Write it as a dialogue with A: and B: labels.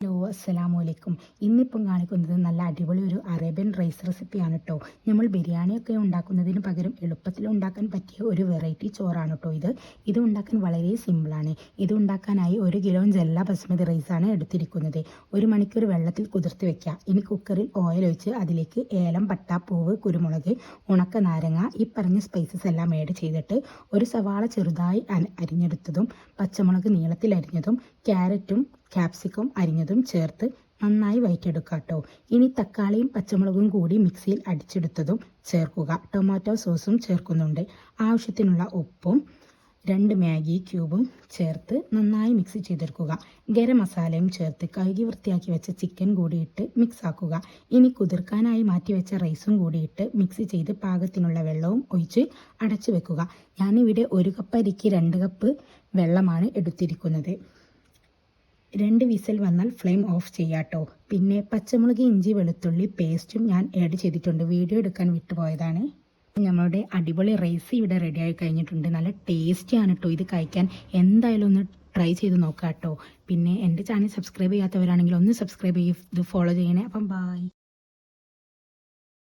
A: Hello അസ്സലാമലൈക്കും. ഇന്നിപ്പം കാണിക്കുന്നത് നല്ല അടിപൊളി ഒരു അറേബ്യൻ റൈസ് റെസിപ്പിയാണ് കേട്ടോ. നമ്മൾ ബിരിയാണിയൊക്കെ ഉണ്ടാക്കുന്നതിന് പകരം എളുപ്പത്തിൽ ഉണ്ടാക്കാൻ പറ്റിയ ഒരു വെറൈറ്റി ചോറാണ് കേട്ടോ ഇത് ഉണ്ടാക്കാൻ വളരെ സിമ്പിളാണ്. ഇത് ഉണ്ടാക്കാനായി 1 കിലോ ജല്ല ബസ്മതി റൈസാണ് എടുത്തിരിക്കുന്നത്. 1 മണിക്കൂർ വെള്ളത്തിൽ കുതിർത്ത് വെക്കുക. ഇനി കുക്കറിൽ ഓയിൽ ഒഴിച്ച് അതിലേക്ക് ഏലം, പട്ട, പൂവ്, കുരുമുളക്, ഉണക്ക നാരങ്ങ, ഈ പറഞ്ഞ സ്പൈസസ് എല്ലാം ആഡ് ചെയ്തിട്ട് ഒരു സവാള ചെറുതായി അരിഞ്ഞെടുത്തതും പച്ചമുളക് നീളത്തിൽ അരിഞ്ഞതും ക്യാരറ്റും ക്യാപ്സിക്കം അരിഞ്ഞതും ചേർത്ത് നന്നായി വഴറ്റിയെടുക്കുക കേട്ടോ. ഇനി തക്കാളിയും പച്ചമുളകും കൂടി മിക്സിയിൽ അടിച്ചെടുത്തതും ചേർക്കുക. ടൊമാറ്റോ സോസും ചേർക്കുന്നുണ്ട്. ആവശ്യത്തിനുള്ള ഉപ്പും 2 മാഗി ക്യൂബും ചേർത്ത് നന്നായി മിക്സ് ചെയ്തെടുക്കുക. ഗരം മസാലയും ചേർത്ത് കഴുകി വൃത്തിയാക്കി വെച്ച ചിക്കൻ കൂടിയിട്ട് മിക്സ് ആക്കുക. ഇനി കുതിർക്കാനായി മാറ്റി വെച്ച റൈസും കൂടിയിട്ട് മിക്സ് ചെയ്ത് പാകത്തിനുള്ള വെള്ളവും ഒഴിച്ച് അടച്ചു വെക്കുക. ഞാനിവിടെ 1 കപ്പ് അരിക്ക് 2 കപ്പ് വെള്ളമാണ് എടുത്തിരിക്കുന്നത്. 2 വിസിൽ വന്നാൽ ഫ്ലെയിം ഓഫ് ചെയ്യാട്ടോ. പിന്നെ പച്ചമുളക്, ഇഞ്ചി, വെളുത്തുള്ളി പേസ്റ്റും ഞാൻ ആഡ് ചെയ്തിട്ടുണ്ട്. വീഡിയോ എടുക്കാൻ വിട്ടുപോയതാണ്. നമ്മളുടെ അടിപൊളി റൈസ് ഇവിടെ റെഡിയായി കഴിഞ്ഞിട്ടുണ്ട്. നല്ല ടേസ്റ്റിയാണ് കേട്ടോ. ഇത് കഴിക്കാൻ എന്തായാലും ഒന്ന് ട്രൈ ചെയ്ത് നോക്കാം കേട്ടോ. പിന്നെ എൻ്റെ ചാനൽ സബ്സ്ക്രൈബ് ചെയ്യാത്തവരാണെങ്കിൽ ഒന്ന് സബ്സ്ക്രൈബ് ചെയ്ത് ഫോളോ ചെയ്യണേ. അപ്പം ബൈ.